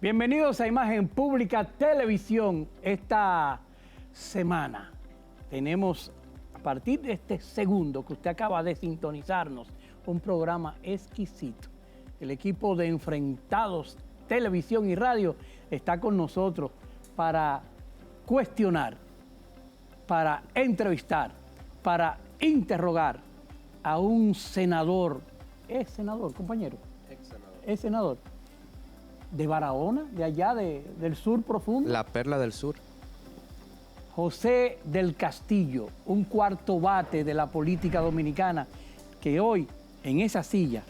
Bienvenidos a Imagen Pública Televisión. Esta semana tenemos, a partir de este segundo que usted acaba de sintonizarnos, un programa exquisito. El equipo de Enfrentados Televisión y Radio está con nosotros para cuestionar, para entrevistar, para interrogar a un senador. ¿Es senador, compañero? Ex-senador. ¿Es senador? ¿De Barahona? ¿De allá, del sur profundo? La perla del sur. José del Castillo, un cuarto bate de la política dominicana, que hoy en esa silla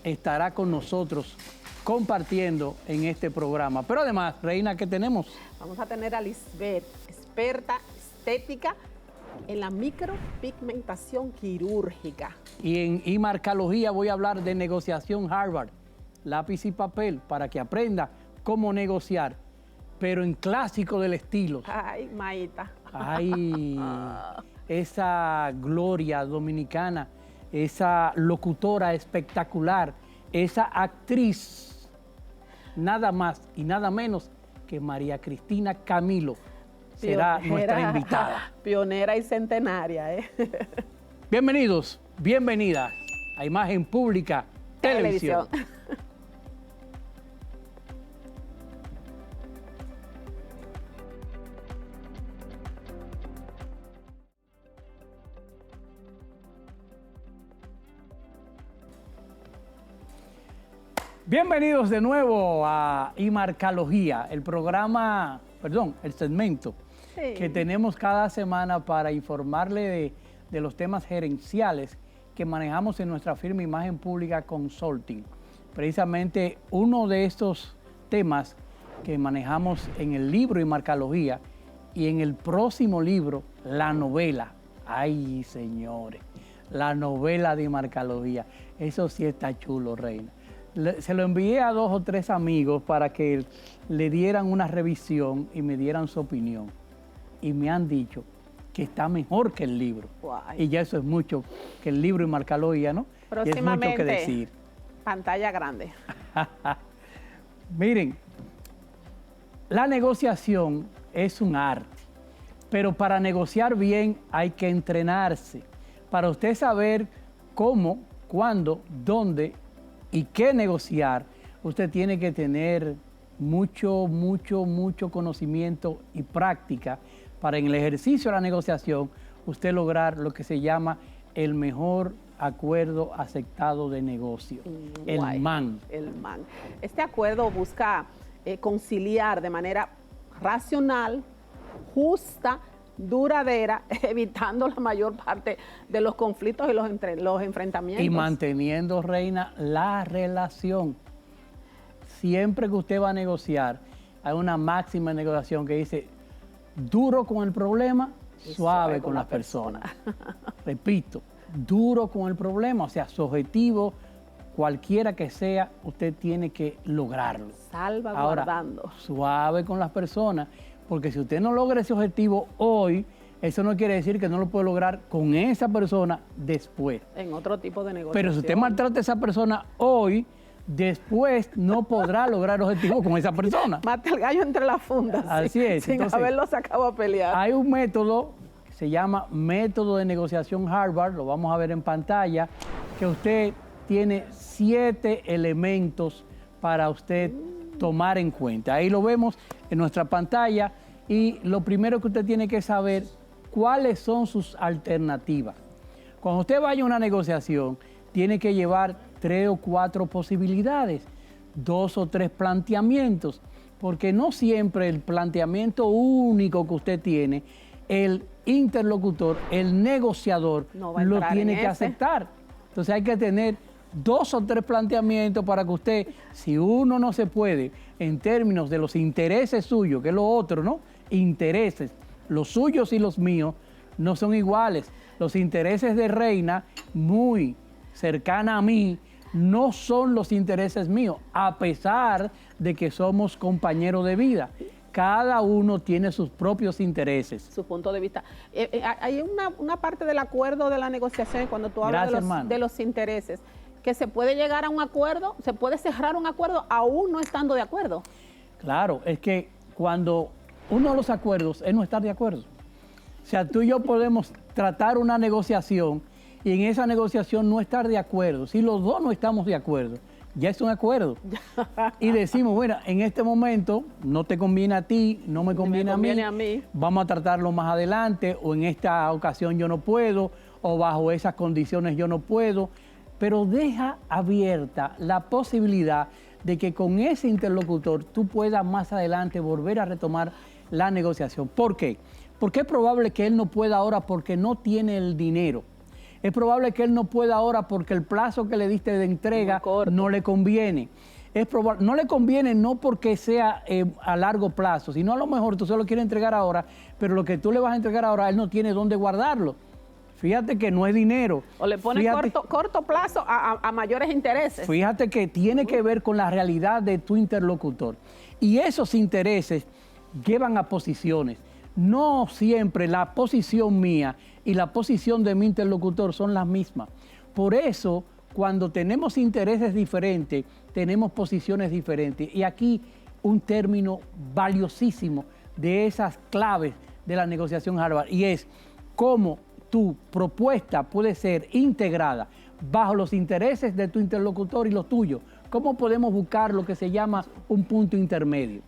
estará con nosotros compartiendo en este programa. Pero además, Reina, ¿qué tenemos? Vamos a tener a Lisbeth, experta estética en la micropigmentación quirúrgica. Y en Imarcalogía voy a hablar de negociación Harvard, lápiz y papel, para que aprenda cómo negociar, pero en clásico del estilo. Ay, Maíta. Ay, esa gloria dominicana, esa locutora espectacular, esa actriz, nada más y nada menos que María Cristina Camilo será nuestra invitada. Pionera y centenaria, ¿eh? Bienvenidos, bienvenidas a Imagen Pública Televisión. Bienvenidos de nuevo a Imarcalogía, el programa, el segmento que tenemos cada semana para informarle de los temas gerenciales que manejamos en nuestra firma Imagen Pública Consulting. Precisamente uno de estos temas que manejamos en el libro Imarcalogía y en el próximo libro, la novela. Ay, señores, la novela de Imarcalogía. Eso sí está chulo, Reina. Se lo envié a 2 o 3 amigos para que le dieran una revisión y me dieran su opinión. Y me han dicho que está mejor que el libro. Guay. Y ya eso es mucho, que el libro Imarcalogía, ¿no? Y es mucho que decir. Pantalla grande. Miren, la negociación es un arte, pero para negociar bien hay que entrenarse. Para usted saber cómo, cuándo, dónde y qué negociar, usted tiene que tener mucho conocimiento y práctica para en el ejercicio de la negociación usted lograr lo que se llama el mejor acuerdo aceptado de negocio, el MAN. El MAN. Este acuerdo busca conciliar de manera racional, justa, duradera, evitando la mayor parte de los conflictos y los enfrentamientos. Y manteniendo, Reina, la relación. Siempre que usted va a negociar, hay una máxima de negociación que dice, duro con el problema, suave con las personas. Repito, duro con el problema, o sea, su objetivo, cualquiera que sea, usted tiene que lograrlo. Salvaguardando. Ahora, suave con las personas, porque si usted no logra ese objetivo hoy, eso no quiere decir que no lo puede lograr con esa persona después. En otro tipo de negocio. Pero si usted maltrata a esa persona hoy, después no podrá lograr el objetivo con esa persona. Mata el gallo entre las fundas. Así es. Sin Entonces, haberlo sacado a pelear. Hay un método que se llama método de negociación Harvard, lo vamos a ver en pantalla, que usted tiene 7 elementos para usted tomar en cuenta. Ahí lo vemos en nuestra pantalla y lo primero que usted tiene que saber, cuáles son sus alternativas. Cuando usted vaya a una negociación, tiene que llevar 3 o 4 posibilidades, 2 o 3 planteamientos, porque no siempre el planteamiento único que usted tiene, el interlocutor, el negociador, lo tiene que aceptar. Entonces hay que tener 2 o 3 planteamientos para que usted, si uno no se puede, en términos de los intereses suyos, que es lo otro, ¿no? Intereses, los suyos y los míos no son iguales. Los intereses de Reina, muy cercana a mí, no son los intereses míos, a pesar de que somos compañeros de vida. Cada uno tiene sus propios intereses. Su punto de vista. Hay una parte del acuerdo de la negociación, cuando tú hablas de los intereses, que se puede llegar a un acuerdo, se puede cerrar un acuerdo aún no estando de acuerdo. Claro, es que cuando uno de los acuerdos es no estar de acuerdo. O sea, tú y yo podemos tratar una negociación y en esa negociación no estar de acuerdo. Si los dos no estamos de acuerdo, ya es un acuerdo. Y decimos, bueno, en este momento no te conviene a ti, no me conviene a mí, vamos a tratarlo más adelante, o en esta ocasión yo no puedo, o bajo esas condiciones yo no puedo, pero deja abierta la posibilidad de que con ese interlocutor tú puedas más adelante volver a retomar la negociación. ¿Por qué? Porque es probable que él no pueda ahora porque no tiene el dinero. Es probable que él no pueda ahora porque el plazo que le diste de entrega no le conviene. No le conviene no porque sea a largo plazo, sino a lo mejor tú solo quieres entregar ahora, pero lo que tú le vas a entregar ahora, él no tiene dónde guardarlo. Fíjate que no es dinero. O le pone corto plazo a mayores intereses. Fíjate que tiene que ver con la realidad de tu interlocutor. Y esos intereses llevan a posiciones. No siempre la posición mía y la posición de mi interlocutor son las mismas. Por eso, cuando tenemos intereses diferentes, tenemos posiciones diferentes. Y aquí un término valiosísimo de esas claves de la negociación Harvard, y es cómo tu propuesta puede ser integrada bajo los intereses de tu interlocutor y los tuyos. ¿Cómo podemos buscar lo que se llama un punto intermedio?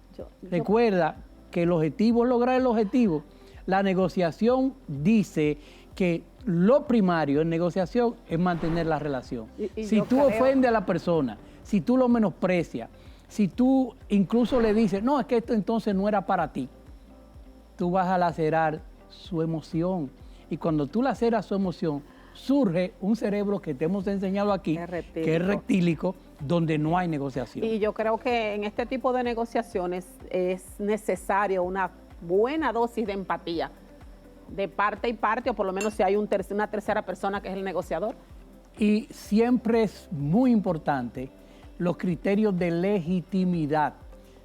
Recuerda que el objetivo es lograr el objetivo. La negociación dice que lo primario en negociación es mantener la relación. Si tú ofendes a la persona, si tú lo menosprecias, si tú incluso le dices, no, es que esto entonces no era para ti, tú vas a lacerar su emoción. Y cuando tú laceras su emoción, surge un cerebro que te hemos enseñado aquí, que es rectílico, donde no hay negociación. Y yo creo que en este tipo de negociaciones es necesario una buena dosis de empatía de parte y parte, o por lo menos si hay una tercera persona que es el negociador. Y siempre es muy importante los criterios de legitimidad.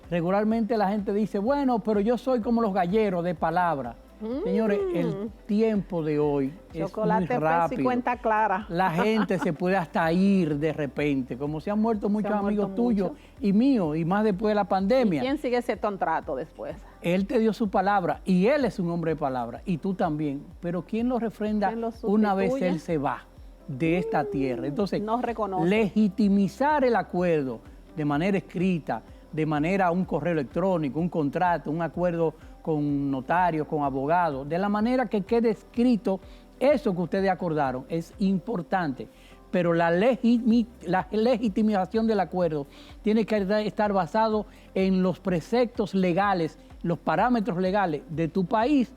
Regularmente la gente dice, bueno, pero yo soy como los galleros de palabra. Señores, el tiempo de hoy es muy rápido. Y cuenta clara. La gente se puede hasta ir de repente, como se han muerto muchos amigos tuyos y míos, y más después de la pandemia. ¿Y quién sigue ese contrato después? Él te dio su palabra y él es un hombre de palabra y tú también. Pero ¿quién lo refrenda una vez él se va de esta tierra? Entonces, legitimizar el acuerdo de manera escrita, de manera un correo electrónico, un contrato, un acuerdo con notarios, con abogados, de la manera que quede escrito eso que ustedes acordaron, es importante. Pero la legitimización del acuerdo tiene que estar basado en los preceptos legales, los parámetros legales de tu país.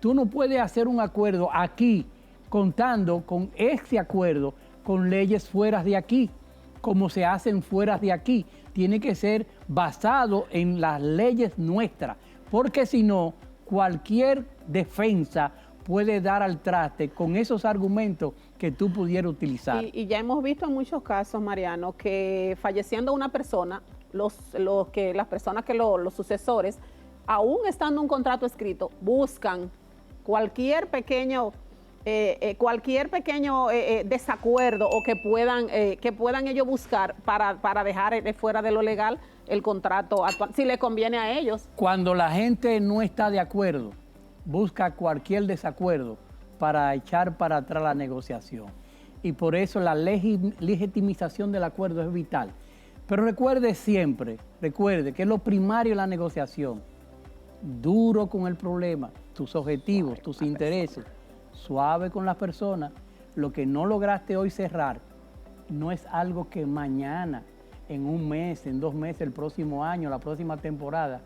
Tú no puedes hacer un acuerdo aquí contando con ese acuerdo con leyes fuera de aquí, como se hacen fuera de aquí. Tiene que ser basado en las leyes nuestras, porque si no, cualquier defensa puede dar al traste con esos argumentos que tú pudieras utilizar. Y ya hemos visto en muchos casos, Mariano, que falleciendo una persona, los sucesores, aún estando un contrato escrito, buscan cualquier pequeño desacuerdo o que puedan ellos buscar para dejar fuera de lo legal el contrato actual, si le conviene a ellos. Cuando la gente no está de acuerdo, busca cualquier desacuerdo para echar para atrás la negociación. Y por eso la legitimización del acuerdo es vital. Pero recuerde que es lo primario en la negociación. Duro con el problema, tus objetivos, tus intereses. Suave con las personas. Lo que no lograste hoy cerrar no es algo que mañana, en un mes, en 2 meses, el próximo año, la próxima temporada,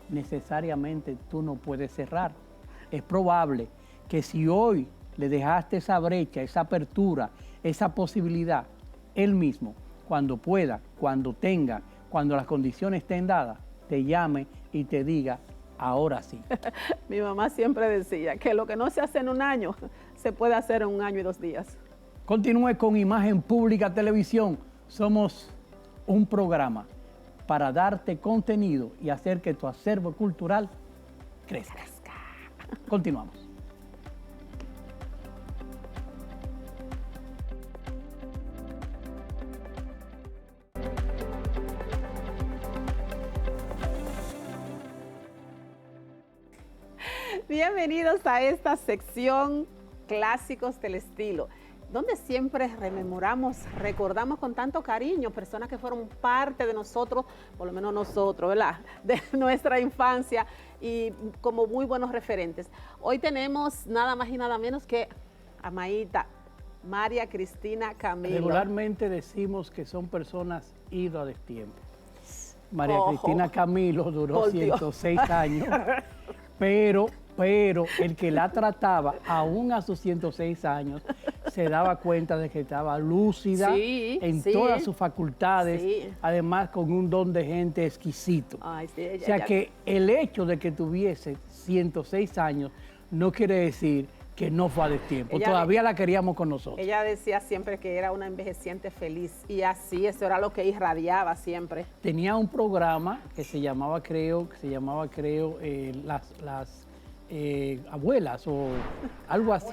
necesariamente tú no puedes cerrar. Es probable que si hoy le dejaste esa brecha, esa apertura, esa posibilidad, él mismo, cuando pueda, cuando tenga, cuando las condiciones estén dadas, te llame y te diga, ahora sí. Mi mamá siempre decía que lo que no se hace en un año, se puede hacer en 1 año y 2 días. Continúe con Imagen Pública Televisión. Somos un programa para darte contenido y hacer que tu acervo cultural crezca. Continuamos. Bienvenidos a esta sección Clásicos del Estilo, donde siempre rememoramos, recordamos con tanto cariño personas que fueron parte de nosotros, por lo menos nosotros, ¿verdad? De nuestra infancia y como muy buenos referentes. Hoy tenemos nada más y nada menos que a Maíta, María Cristina Camilo. Regularmente decimos que son personas ido a destiempo. María Ojo. Cristina Camilo duró Por Dios. 106 años, pero el que la trataba, aún a sus 106 años, se daba cuenta de que estaba lúcida Sí, en sí. todas sus facultades, Sí. además con un don de gente exquisito. Ay, sí, O sea que el hecho de que tuviese 106 años no quiere decir que no fue a destiempo. Ella- Todavía la queríamos con nosotros. Ella decía siempre que era una envejeciente feliz y así, eso era lo que irradiaba siempre. Tenía un programa que se llamaba, creo, las abuelas o algo así.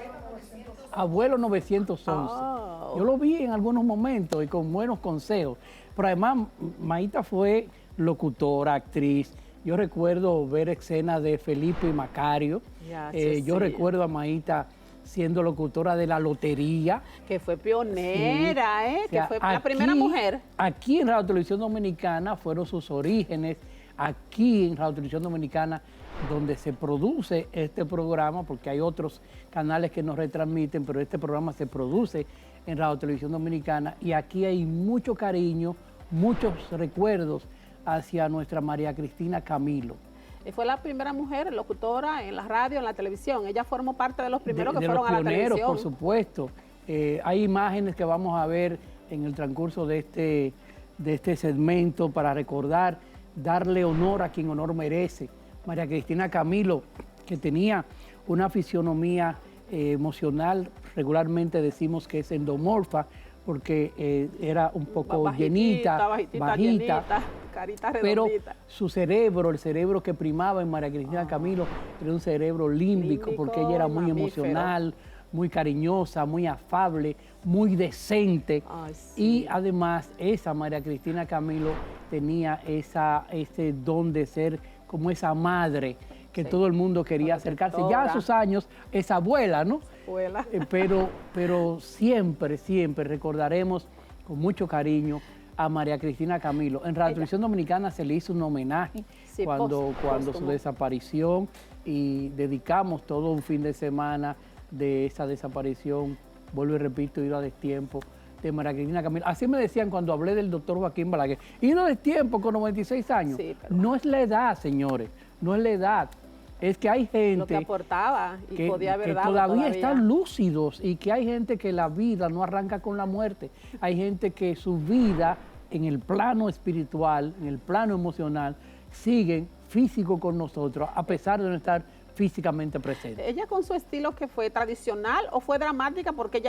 Abuelo 911. Oh. Yo lo vi en algunos momentos y con buenos consejos. Pero además, Maíta fue locutora, actriz. Yo recuerdo ver escenas de Felipe y Macario. Ya, Yo sí. recuerdo a Maíta siendo locutora de la lotería. Que fue pionera, Sí. O que sea, fue la primera mujer. Aquí en Radio Televisión Dominicana fueron sus orígenes, aquí en Radio Televisión Dominicana, donde se produce este programa, porque hay otros canales que nos retransmiten, pero este programa se produce en Radio Televisión Dominicana y aquí hay mucho cariño, muchos recuerdos hacia nuestra María Cristina Camilo. Fue la primera mujer locutora en la radio, en la televisión. Ella formó parte de los primeros que de fueron los a la pioneros, televisión. por supuesto. Hay imágenes que vamos a ver en el transcurso de este segmento para recordar, darle honor a quien honor merece. María Cristina Camilo, que tenía una fisionomía emocional, regularmente decimos que es endomorfa, porque era un poco llenita, bajita, llenita, carita pero redondita. su cerebro, el cerebro que primaba en María Cristina Camilo, era un cerebro límbico, porque ella era y muy mamífero. emocional, muy cariñosa, muy afable, muy decente. Ay, sí. Y además, esa María Cristina Camilo tenía ese don de ser como esa madre que Sí. todo el mundo quería acercarse. Ya a Protectora. sus años, es abuela, ¿no? Abuela. Pero siempre, siempre recordaremos con mucho cariño a María Cristina Camilo. En Radio Televisión Dominicana se le hizo un homenaje Sí, cuando su póstumo. desaparición y dedicamos todo un fin de semana de esa desaparición, vuelvo y repito, ido a destiempo, de María Cristina Camilo. Así me decían cuando hablé del doctor Joaquín Balaguer, ido a destiempo con 96 años. Sí, pero- No es la edad, señores, no es la edad. Es que hay gente Lo que aportaba y que, podía haber que dado todavía están lúcidos y que hay gente que la vida no arranca con la muerte. Hay gente que su vida en el plano espiritual, en el plano emocional, siguen físico con nosotros a pesar de no estar físicamente presentes. Ella con su estilo que fue tradicional o fue dramática porque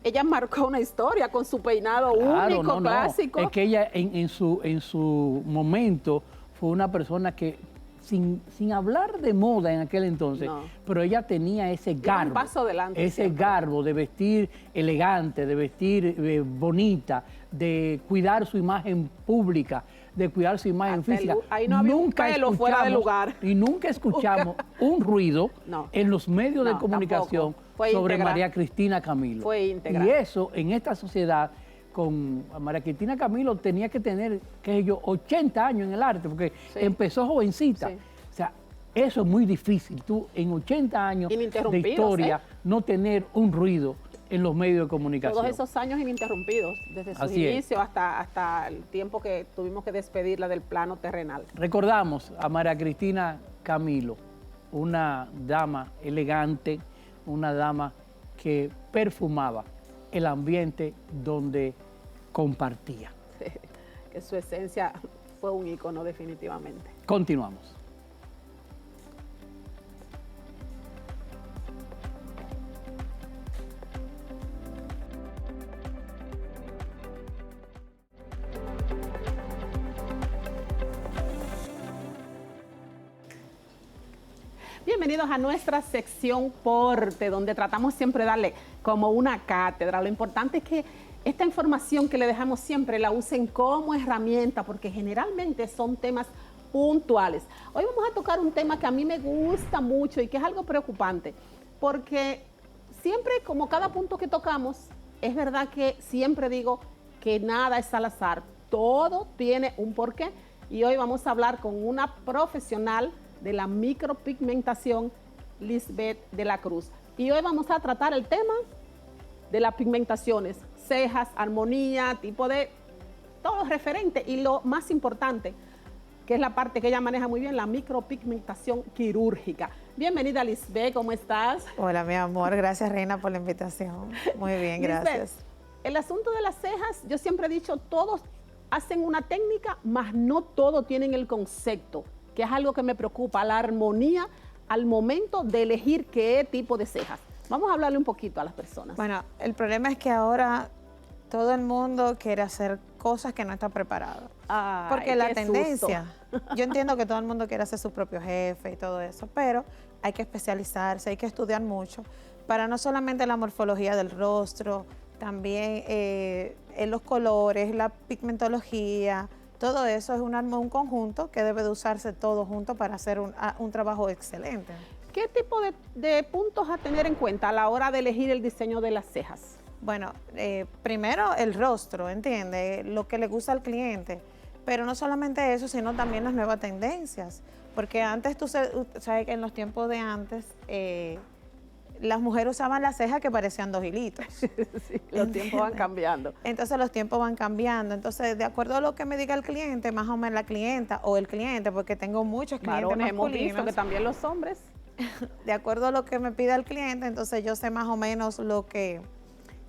ella marcó una historia con su peinado Claro, único, clásico. Es que ella en su momento fue una persona que sin hablar de moda en aquel entonces, No. pero ella tenía ese Iba un garbo. paso adelante ese siempre. garbo de vestir elegante, de vestir bonita, de cuidar su imagen pública, de cuidar su imagen Hasta el física. ahí no había un pelo fuera de lugar. Y nunca escuchamos un ruido No. en los medios de No, comunicación tampoco. Fue sobre íntegra. María Cristina Camilo. Fue íntegra. Y eso en esta sociedad con María Cristina Camilo tenía que tener, qué sé yo, 80 años en el arte, porque Sí. empezó jovencita. Sí. O sea, eso es muy difícil, tú en 80 años de Ininterrumpidos, historia ¿eh? no tener un ruido en los medios de comunicación. Todos esos años ininterrumpidos, desde su Así es. inicio hasta el tiempo que tuvimos que despedirla del plano terrenal. Recordamos a María Cristina Camilo, una dama elegante, una dama que perfumaba el ambiente donde compartía. Que su esencia fue un ícono definitivamente. Continuamos. Bienvenidos a nuestra sección Porte, donde tratamos siempre de darle como una cátedra. Lo importante es que esta información que le dejamos siempre la usen como herramienta, porque generalmente son temas puntuales. Hoy vamos a tocar un tema que a mí me gusta mucho y que es algo preocupante, porque siempre, como cada punto que tocamos, es verdad que siempre digo que nada es al azar, todo tiene un porqué, y hoy vamos a hablar con una profesional de la micropigmentación, Lisbeth de la Cruz. Y hoy vamos a tratar el tema de las pigmentaciones, cejas, armonía, tipo de todo referente, y lo más importante, que es la parte que ella maneja muy bien, la micropigmentación quirúrgica. Bienvenida, Lisbeth, ¿cómo estás? Hola, mi amor, gracias, Reina, por la invitación. Muy bien, gracias. Lisbeth, el asunto de las cejas, yo siempre he dicho, todos hacen una técnica, mas no todos tienen el concepto, que es algo que me preocupa, la armonía al momento de elegir qué tipo de cejas. Vamos a hablarle un poquito a las personas. Bueno, el problema es que ahora todo el mundo quiere hacer cosas que no está preparado. Ay, porque la qué tendencia, susto. yo entiendo que todo el mundo quiere ser su propio jefe y todo eso, pero hay que especializarse, hay que estudiar mucho para no solamente la morfología del rostro, también en los colores, la pigmentología, todo eso es un conjunto que debe de usarse todo junto para hacer un trabajo excelente. ¿Qué tipo de puntos a tener en cuenta a la hora de elegir el diseño de las cejas? Bueno, primero el rostro, ¿entiende? Lo que le gusta al cliente, pero no solamente eso, sino también las nuevas tendencias, porque antes, tú sabes que en los tiempos de antes, las mujeres usaban las cejas que parecían 2 hilitos. Sí, los tiempos van cambiando. Entonces los tiempos van cambiando. Entonces, de acuerdo a lo que me diga el cliente, más o menos la clienta o el cliente, porque tengo muchos clientes Varones hemos masculinos. visto que también los hombres. De acuerdo a lo que me pida el cliente, entonces yo sé más o menos lo que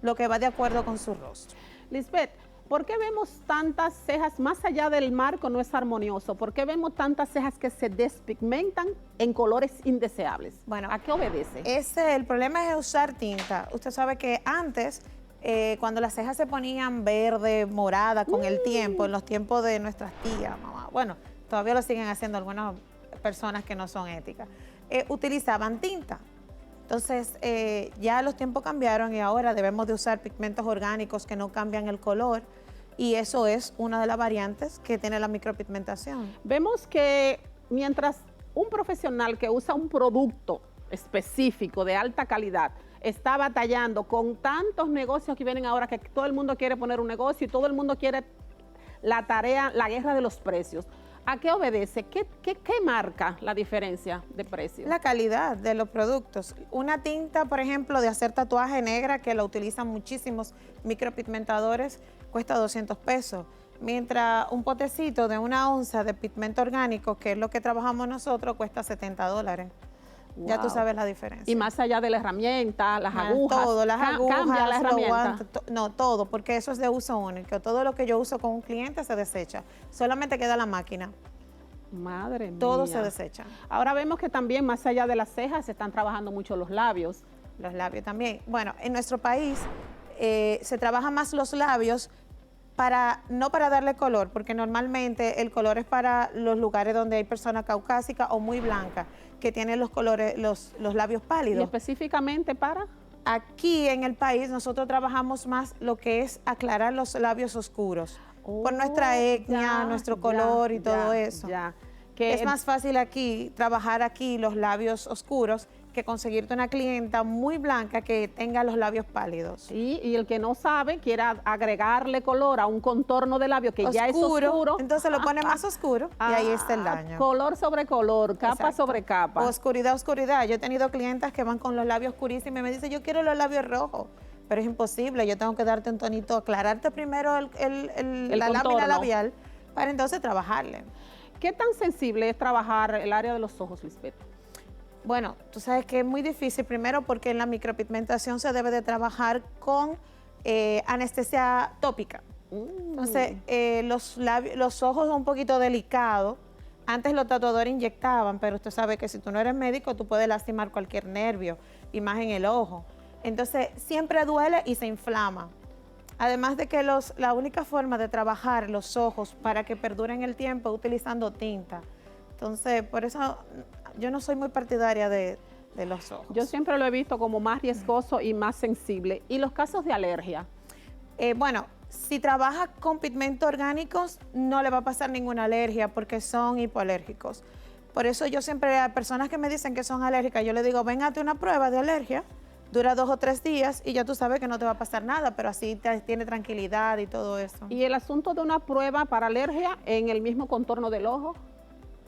va de acuerdo con su rostro. Lisbeth, ¿por qué vemos tantas cejas más allá del marco no es armonioso? ¿Por qué vemos tantas cejas que se despigmentan en colores indeseables? Bueno, ¿a qué obedece? El problema es usar tinta. Usted sabe que antes, cuando las cejas se ponían verde, morada con el tiempo, en los tiempos de nuestras tías, mamá, bueno, todavía lo siguen haciendo algunas personas que no son éticas, utilizaban tinta. Entonces, ya los tiempos cambiaron y ahora debemos de usar pigmentos orgánicos que no cambian el color, y eso es una de las variantes que tiene la micropigmentación. Vemos que mientras un profesional que usa un producto específico de alta calidad está batallando con tantos negocios que vienen ahora, que todo el mundo quiere poner un negocio y todo el mundo quiere la tarea, la guerra de los precios. ¿A qué obedece? ¿Qué marca la diferencia de precio? La calidad de los productos. Una tinta, por ejemplo, de hacer tatuaje negra, que la utilizan muchísimos micropigmentadores, cuesta 200 pesos. Mientras un potecito de 1 onza de pigmento orgánico, que es lo que trabajamos nosotros, cuesta $70. Wow. Ya tú sabes la diferencia. Y más allá de la herramienta, las agujas. Todo, las agujas, cambia la herramienta. No, todo, porque eso es de uso único. Todo lo que yo uso con un cliente se desecha. Solamente queda la máquina. Madre mía. Todo se desecha. Ahora vemos que también más allá de las cejas se están trabajando mucho los labios. Los labios también. Bueno, en nuestro país se trabaja más los labios no para darle color, porque normalmente el color es para los lugares donde hay personas caucásicas o muy blancas, que tienen los colores, los labios pálidos. ¿Y específicamente para? Aquí en el país nosotros trabajamos más lo que es aclarar los labios oscuros, por nuestra etnia, nuestro color y todo eso. Que es más fácil aquí, trabajar aquí los labios oscuros, que conseguirte una clienta muy blanca que tenga los labios pálidos. Sí, y el que no sabe, quiere agregarle color a un contorno de labio que ya es oscuro. Entonces lo pone más oscuro y ahí está el daño. Color sobre color, capa Exacto. sobre capa. Oscuridad, oscuridad. Yo he tenido clientas que van con los labios oscurísimos y me dicen, yo quiero los labios rojos. Pero es imposible, yo tengo que darte un tonito, aclararte primero la lámina labial para entonces trabajarle. ¿Qué tan sensible es trabajar el área de los ojos, Lisbeth? Bueno, tú sabes que es muy difícil, primero porque en la micropigmentación se debe de trabajar con anestesia tópica. Entonces, los ojos son un poquito delicados. Antes los tatuadores inyectaban, pero usted sabe que si tú no eres médico, tú puedes lastimar cualquier nervio, y más en el ojo. Entonces, siempre duele y se inflama. Además de que la única forma de trabajar los ojos para que perduren el tiempo es utilizando tinta. Entonces, por eso yo no soy muy partidaria de los ojos. Yo siempre lo he visto como más riesgoso y más sensible. ¿Y los casos de alergia? Bueno, Si trabaja con pigmentos orgánicos, no le va a pasar ninguna alergia porque son hipoalérgicos. Por eso yo siempre a personas que me dicen que son alérgicas, yo les digo, ven, hazte una prueba de alergia, dura 2 o 3 días y ya tú sabes que no te va a pasar nada, pero así tiene tranquilidad y todo eso. ¿Y el asunto de una prueba para alergia en el mismo contorno del ojo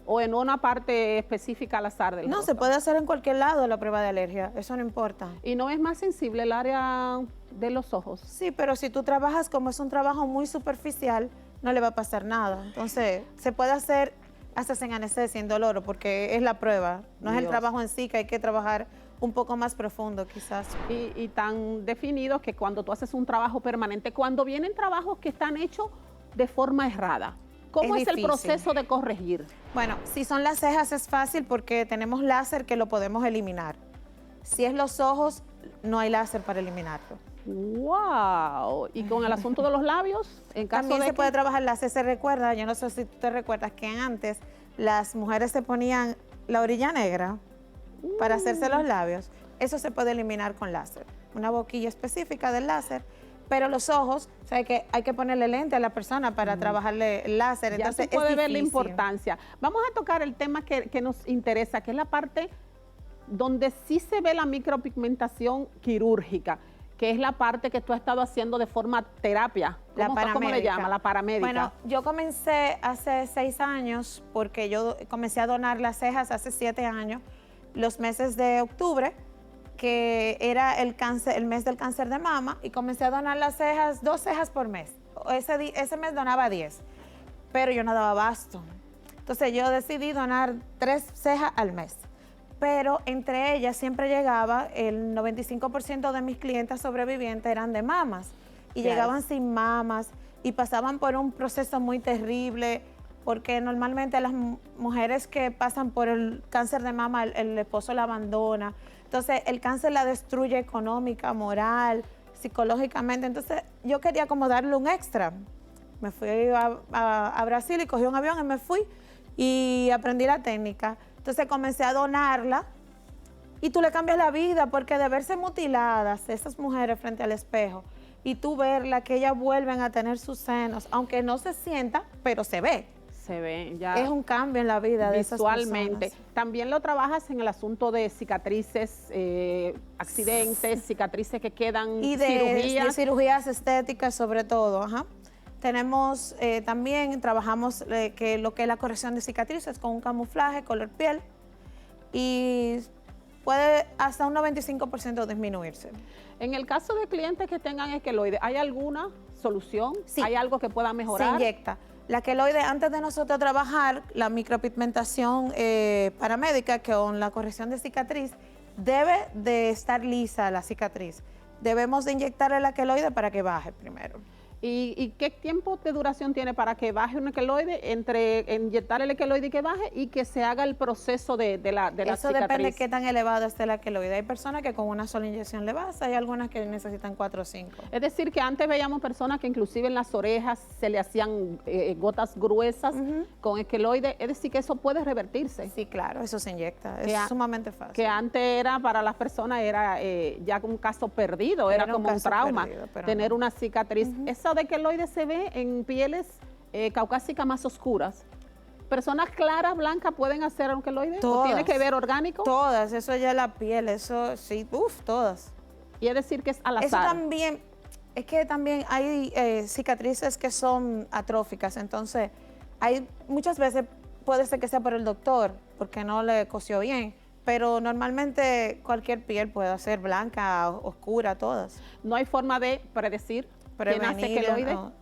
o en una parte específica al azar del No, rostro? se puede hacer en cualquier lado la prueba de alergia, eso no importa. ¿Y no es más sensible el área de los ojos? Sí, pero si tú trabajas como es un trabajo muy superficial, no le va a pasar nada. Entonces, se puede hacer hasta sin anestesia, sin dolor, porque es la prueba, no es el Dios. trabajo en sí, que hay que trabajar un poco más profundo quizás. Y tan definido que cuando tú haces un trabajo permanente, cuando vienen trabajos que están hechos de forma errada, ¿cómo es el difícil. proceso de corregir? Bueno, si son las cejas es fácil porque tenemos láser que lo podemos eliminar. Si es los ojos, no hay láser para eliminarlo. ¡Wow! Y con el asunto de los labios, en caso También de se que- puede trabajar láser, se recuerda, yo no sé si tú te recuerdas que antes las mujeres se ponían la orilla negra para hacerse los labios. Eso se puede eliminar con láser, una boquilla específica del láser. Pero los ojos, o sea, hay que ponerle lente a la persona para trabajarle el láser. Ya Entonces, se puede es ver la difícil. importancia. Vamos a tocar el tema que nos interesa, que es la parte donde sí se ve la micropigmentación quirúrgica, que es la parte que tú has estado haciendo de forma terapia. La ¿Cómo le paramédica. llama? La paramédica. Bueno, yo comencé hace 6 años porque yo comencé a donar las cejas hace 7 años, los meses de octubre, que era el mes del cáncer de mama, y comencé a donar las cejas, 2 cejas por mes. Ese mes donaba 10, pero yo no daba abasto. Entonces yo decidí donar 3 cejas al mes. Pero entre ellas siempre llegaba, el 95% de mis clientes sobrevivientes eran de mamas. Y Claro. llegaban sin mamas y pasaban por un proceso muy terrible, porque normalmente las mujeres que pasan por el cáncer de mama, el esposo la abandona. Entonces el cáncer la destruye económica, moral, psicológicamente. Entonces yo quería como darle un extra. Me fui a Brasil y cogí un avión y me fui y aprendí la técnica. Entonces comencé a donarla y tú le cambias la vida, porque de verse mutiladas esas mujeres frente al espejo y tú verla que ellas vuelven a tener sus senos, aunque no se sienta, pero se ve. Se ve ya Es un cambio en la vida de esas visualmente. personas. También lo trabajas en el asunto de cicatrices, accidentes, cicatrices que quedan, Y de cirugías. cirugías estéticas sobre todo, ajá. Tenemos también, trabajamos que lo que es la corrección de cicatrices con un camuflaje, color piel, y puede hasta un 95% disminuirse. En el caso de clientes que tengan esqueloides, ¿hay alguna solución? Sí. ¿Hay algo que pueda mejorar? Se inyecta. La queloide, antes de nosotros trabajar la micropigmentación paramédica con la corrección de cicatriz, debe de estar lisa la cicatriz. Debemos de inyectarle la queloide para que baje primero. ¿Y qué tiempo de duración tiene para que baje un queloide entre inyectar el queloide y que baje y que se haga el proceso de la Eso cicatriz? depende de qué tan elevado esté la queloide. Hay personas que con una sola inyección le basta, hay algunas que necesitan 4 o 5. Es decir, que antes veíamos personas que inclusive en las orejas se le hacían gotas gruesas con queloide. Es decir, que eso puede revertirse. Sí, claro, eso se inyecta. Que Es sumamente fácil. Que antes era para las personas era ya un caso perdido, era Era un como un caso trauma perdido, pero tener no. una cicatriz. Eso de queloide se ve en pieles caucásicas más oscuras. ¿Personas claras, blancas pueden hacer un queloide? ¿O Todas. tiene que ver orgánico? Todas, eso ya es la piel, eso sí, todas. Y es decir, que es al Eso azar. también, es que también hay cicatrices que son atróficas, entonces hay muchas veces puede ser que sea por el doctor, porque no le cosió bien, pero normalmente cualquier piel puede ser blanca, oscura, todas. No hay forma de predecir quién hace Prevenir, queloide. no.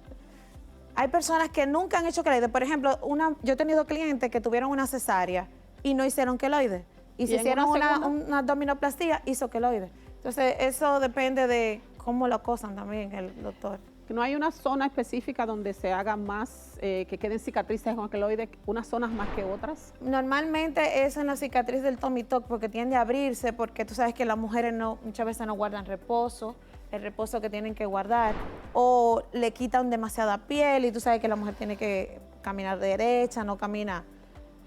Hay personas que nunca han hecho queloide. Por ejemplo, yo he tenido clientes que tuvieron una cesárea y no hicieron queloide. Y ¿Y si en hicieron una una abdominoplastía, hizo queloide. Entonces, eso depende de cómo lo acosan también el doctor. No hay una zona específica donde se haga más, que queden cicatrices con queloide, unas zonas más que otras. Normalmente es en la cicatriz del tummy tuck porque tiende a abrirse, porque tú sabes que las mujeres muchas veces no guardan reposo, el reposo que tienen que guardar, o le quitan demasiada piel y tú sabes que la mujer tiene que caminar derecha, no camina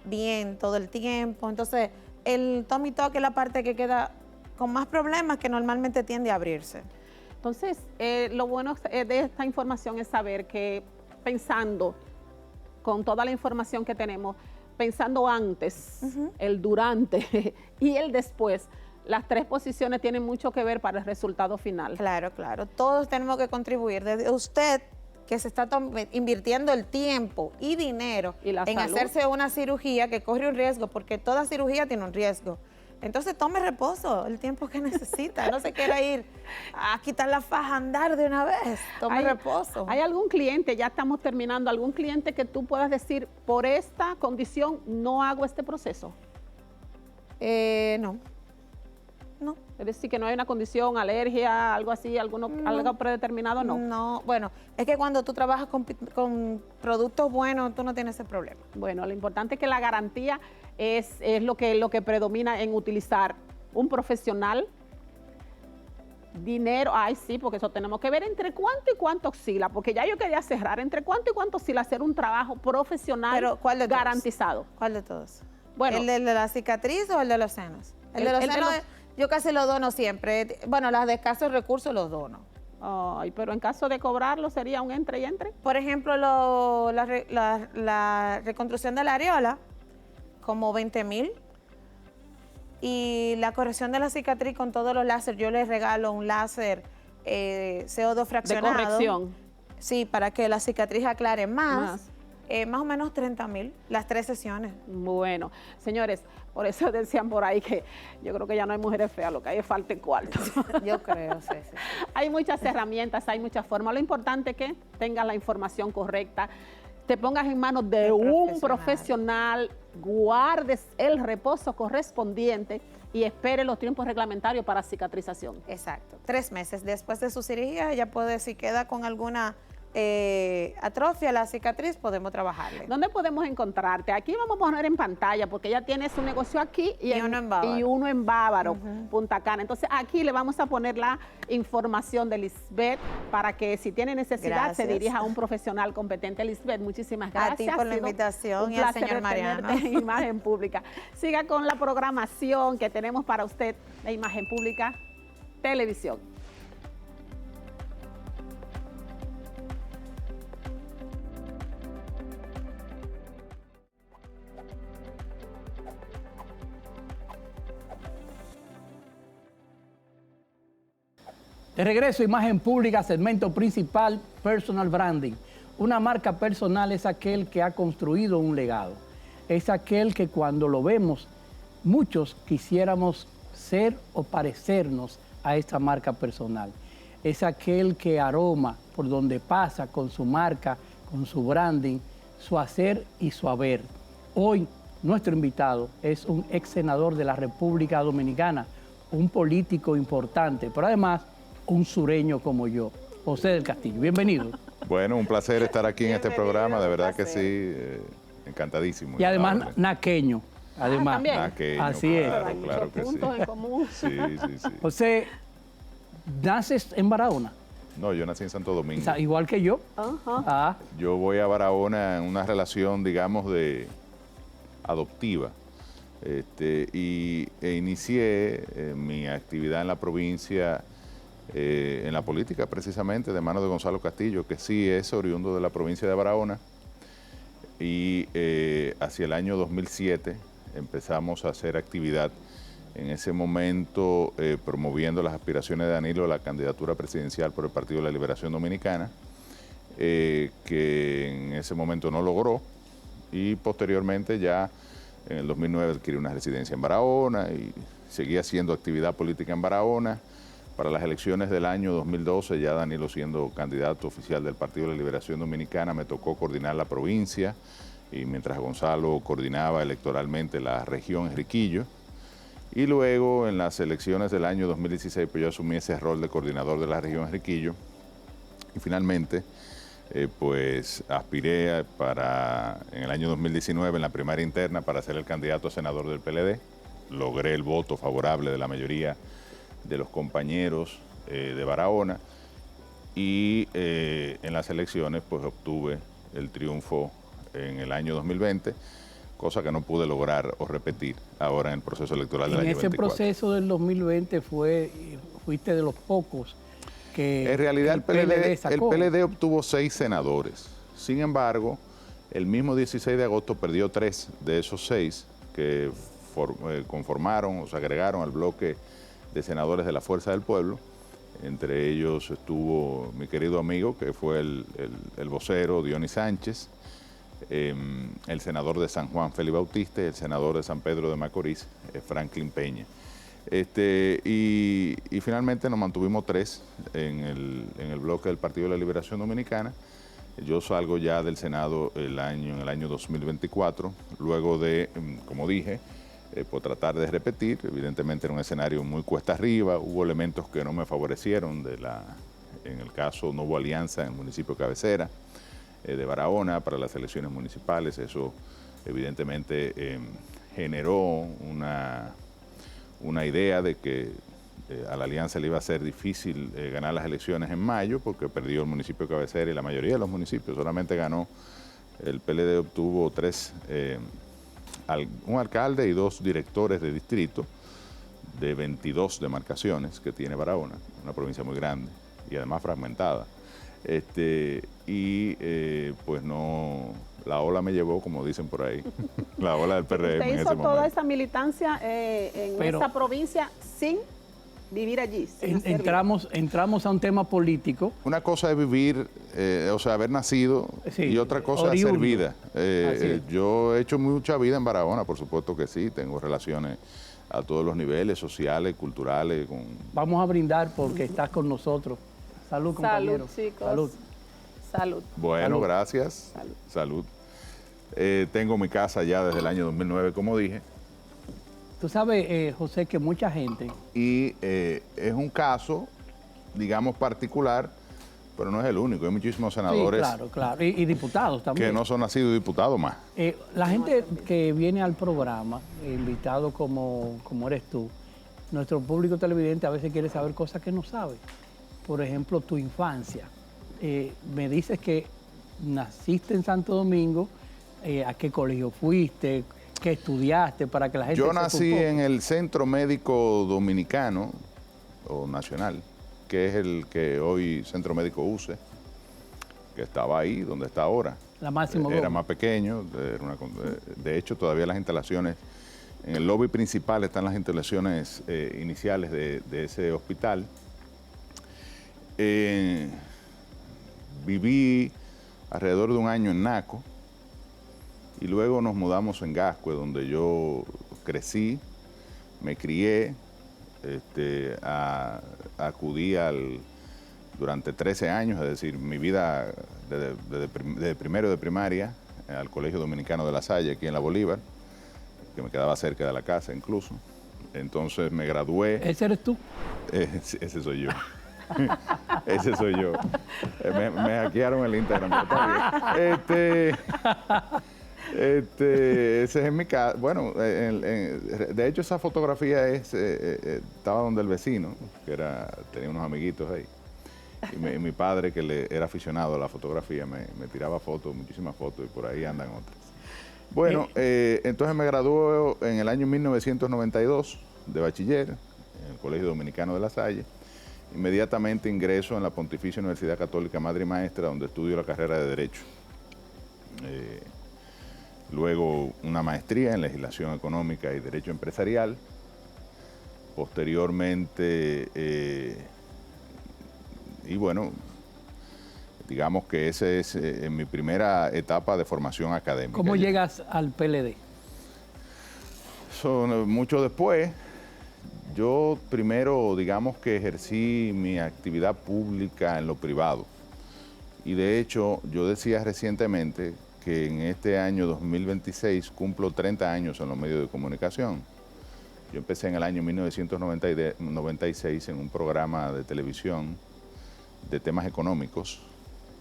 bien todo el tiempo. Entonces, el tummy tuck es la parte que queda con más problemas, que normalmente tiende a abrirse. Entonces, lo bueno de esta información es saber que pensando con toda la información que tenemos, pensando antes, el durante y el después, las tres posiciones tienen mucho que ver para el resultado final. Claro, claro. Todos tenemos que contribuir. Desde usted, que se está invirtiendo el tiempo y dinero Y la en salud. hacerse una cirugía que corre un riesgo, porque toda cirugía tiene un riesgo. Entonces tome reposo, el tiempo que necesita. No se quiera ir a quitar la faja, a andar de una vez. Tome reposo. ¿Hay algún cliente, ya estamos terminando, algún cliente que tú puedas decir, por esta condición no hago este proceso? No. Es decir, que no hay una condición, alergia, algo así, algo predeterminado, no. No, bueno, es que cuando tú trabajas con productos buenos, tú no tienes ese problema. Bueno, lo importante es que la garantía es lo que predomina en utilizar un profesional, dinero, sí, porque eso tenemos que ver entre cuánto y cuánto oscila, porque ya yo quería cerrar, entre cuánto y cuánto oscila hacer un trabajo profesional. Pero, ¿cuál de todos? Garantizado. ¿Cuál de todos? Bueno, ¿El de la cicatriz o el de los senos? El de los el de senos, los- yo casi lo dono siempre. Bueno, las de escasos recursos los dono. Ay, pero en caso de cobrarlo sería un entre y entre. Por ejemplo, la reconstrucción de la areola, como 20,000. Y la corrección de la cicatriz con todos los láser, yo les regalo un láser CO2 De fraccionado. corrección. Sí, para que la cicatriz aclare más. Más. Más o menos 30,000, las 3 sesiones. Bueno, señores, por eso decían por ahí que yo creo que ya no hay mujeres feas, lo que hay es falta de cuarto. Yo creo, sí. Hay muchas herramientas, hay muchas formas. Lo importante es que tengas la información correcta, te pongas en manos de un profesional, guardes el reposo correspondiente y espere los tiempos reglamentarios para cicatrización. Exacto, 3 meses después de su cirugía, ya puede, si queda con alguna atrofia la cicatriz, podemos trabajarle. ¿Dónde podemos encontrarte? Aquí vamos a poner en pantalla, porque ella tiene su negocio aquí Y uno en Bávaro. y uno en Bávaro, Punta Cana. Entonces aquí le vamos a poner la información de Lisbeth para que si tiene necesidad Gracias. se dirija a un profesional competente. Lisbeth, muchísimas gracias. A ti por la Ha sido invitación un y al placer señor Mariano. tenerte en Imagen Pública. Siga con la programación que tenemos para usted de Imagen Pública Televisión. De regreso, Imagen Pública, segmento principal, Personal Branding. Una marca personal es aquel que ha construido un legado. Es aquel que cuando lo vemos, muchos quisiéramos ser o parecernos a esta marca personal. Es aquel que aroma por donde pasa con su marca, con su branding, su hacer y su haber. Hoy, nuestro invitado es un ex senador de la República Dominicana, un político importante, pero además un sureño como yo, José del Castillo. Bienvenido. Bueno, un placer estar aquí en este Bienvenido, programa, de un verdad que placer. sí, encantadísimo. Y además amable. naqueño. Además, también. Naqueño, Así es. claro, Hay claro muchos que sí. puntos en común. Sí, sí, sí. José, ¿naces en Barahona? No, yo nací en Santo O Domingo. sea, igual que yo. Ajá. Ah, Yo voy a Barahona en una relación, digamos, de adoptiva. Inicié mi actividad en la provincia, en la política precisamente, de manos de Gonzalo Castillo, que sí es oriundo de la provincia de Barahona. Y hacia el año 2007 empezamos a hacer actividad, en ese momento promoviendo las aspiraciones de Danilo a la candidatura presidencial por el Partido de la Liberación Dominicana, que en ese momento no logró, y posteriormente ya en el 2009 adquirí una residencia en Barahona y seguí haciendo actividad política en Barahona. Para las elecciones del año 2012, ya Danilo siendo candidato oficial del Partido de la Liberación Dominicana, me tocó coordinar la provincia, y mientras Gonzalo coordinaba electoralmente la región Enriquillo. Y luego en las elecciones del año 2016, pues yo asumí ese rol de coordinador de la región Enriquillo. Y finalmente, pues aspiré en el año 2019, en la primaria interna, para ser el candidato a senador del PLD. Logré el voto favorable de la mayoría de los compañeros de Barahona, y en las elecciones pues obtuve el triunfo en el año 2020, cosa que no pude lograr o repetir ahora en el proceso electoral del en año ese 24. proceso del 2020 fuiste de los pocos que en realidad el PLD sacó. el PLD obtuvo 6 senadores. Sin embargo, el mismo 16 de agosto perdió 3 de esos 6 que conformaron o se agregaron al bloque de senadores de la Fuerza del Pueblo. Entre ellos estuvo mi querido amigo, que fue el vocero Dionis Sánchez, el senador de San Juan, Félix Bautista, y el senador de San Pedro de Macorís, Franklin Peña. Y finalmente nos mantuvimos 3 en el bloque del Partido de la Liberación Dominicana. Yo salgo ya del Senado en el año 2024, luego de, como dije, por tratar de repetir. Evidentemente era un escenario muy cuesta arriba, hubo elementos que no me favorecieron, en el caso no hubo alianza en el municipio de cabecera de Barahona para las elecciones municipales. Eso evidentemente generó una idea de que a la alianza le iba a ser difícil ganar las elecciones en mayo, porque perdió el municipio de cabecera y la mayoría de los municipios. Solamente ganó, el PLD obtuvo 3, un alcalde y 2 directores de distrito de 22 demarcaciones que tiene Barahona, una provincia muy grande y además fragmentada. Pues no, la ola me llevó, como dicen por ahí, la ola del PRM en ese ¿Usted hizo momento. toda esa militancia en esa provincia sin vivir allí? Sin hacer entramos a un tema político. Una cosa es vivir, o sea, haber nacido, Sí, y otra cosa es oriundo. hacer vida. Así es. Yo he hecho mucha vida en Barahona, por supuesto que sí, tengo relaciones a todos los niveles, sociales, culturales. Vamos a brindar porque estás con nosotros. Salud, compañero. Salud, chicos. Salud. Salud. Bueno, Salud. gracias. Salud. Salud. Tengo mi casa ya desde el año 2009, como dije. Tú sabes, José, que mucha gente... Y es un caso, digamos, particular, pero no es el único. Hay muchísimos senadores Sí, claro. Y diputados también. que no son nacidos diputados más. La gente que viene al programa, invitado como eres tú, nuestro público televidente a veces quiere saber cosas que no sabe. Por ejemplo, tu infancia. Me dices que naciste en Santo Domingo, ¿a qué colegio fuiste? ¿Qué estudiaste? Para que la gente Yo sepa un nací poco. en el Centro Médico Dominicano, o Nacional, que es el que hoy Centro Médico UCE, que estaba ahí donde está ahora. La Máximo Era Gómez. más pequeño, de hecho todavía las instalaciones, en el lobby principal están las instalaciones iniciales de ese hospital. Viví alrededor de un año en Naco y luego nos mudamos en Gascue, donde yo crecí, me crié, acudí durante 13 años, es decir, mi vida desde primero de primaria al Colegio Dominicano de La Salle, aquí en La Bolívar, que me quedaba cerca de la casa incluso. Entonces me gradué. ¿Ese eres tú? Ese soy yo. Ese soy yo. Me hackearon el Instagram, pero está bien. Ese es en mi casa. Bueno, de hecho esa fotografía estaba donde el vecino, tenía unos amiguitos ahí. Y mi padre, que era aficionado a la fotografía, me tiraba fotos, muchísimas fotos, y por ahí andan otras. Bueno, entonces me graduó en el año 1992 de bachiller en el Colegio Dominicano de La Salle. Inmediatamente ingreso en la Pontificia Universidad Católica Madre y Maestra, donde estudio la carrera de Derecho. Luego una maestría en Legislación Económica y Derecho Empresarial. Posteriormente, y bueno, digamos que esa es mi primera etapa de formación académica. ¿Cómo llegas al PLD? Mucho después. Yo primero, digamos que ejercí mi actividad pública en lo privado. Y de hecho, yo decía recientemente que en este año 2026 cumplo 30 años en los medios de comunicación. Yo empecé en el año 1996 en un programa de televisión de temas económicos,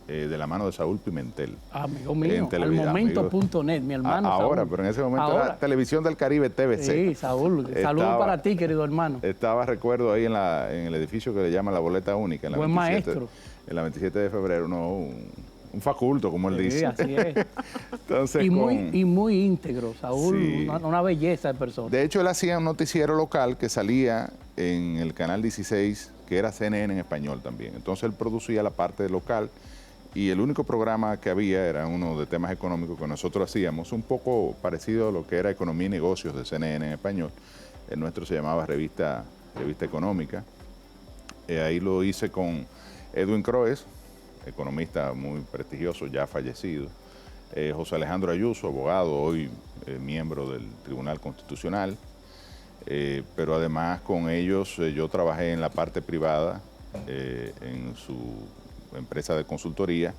de la mano de Saúl Pimentel. Amigo mío, En al momento.net, mi hermano Ahora, Saúl. pero en ese momento Ahora. era Televisión del Caribe, TVC. Sí, Saúl, saludos para ti, querido hermano. Estaba, recuerdo, ahí en el edificio que le llaman la Boleta Única. En la Buen maestro. En la 27 de febrero, no, un faculto, como él Sí, dice. así es. Entonces, Y muy íntegro, Saúl, Sí. una belleza de persona. De hecho, él hacía un noticiero local que salía en el canal 16, que era CNN en español también. Entonces él producía la parte local y el único programa que había era uno de temas económicos que nosotros hacíamos, un poco parecido a lo que era Economía y Negocios de CNN en español. El nuestro se llamaba Revista Económica. Ahí lo hice con Edwin Croes, economista muy prestigioso, ya fallecido. José Alejandro Ayuso, abogado, hoy miembro del Tribunal Constitucional. Pero además con ellos yo trabajé en la parte privada, en su empresa de consultoría,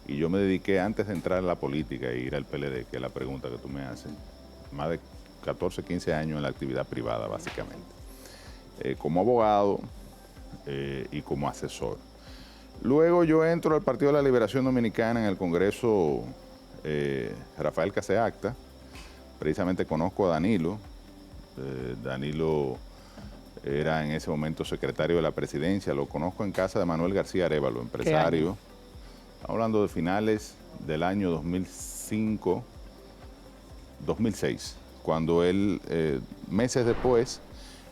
y yo me dediqué antes de entrar en la política e ir al PLD, que es la pregunta que tú me haces, más de 14, 15 años en la actividad privada básicamente, como abogado y como asesor. Luego yo entro al Partido de la Liberación Dominicana en el Congreso Rafael Caseacta, precisamente conozco a Danilo. Danilo era en ese momento secretario de la presidencia, lo conozco en casa de Manuel García Arévalo, empresario. Estamos hablando de finales del año 2005, 2006, cuando él, meses después,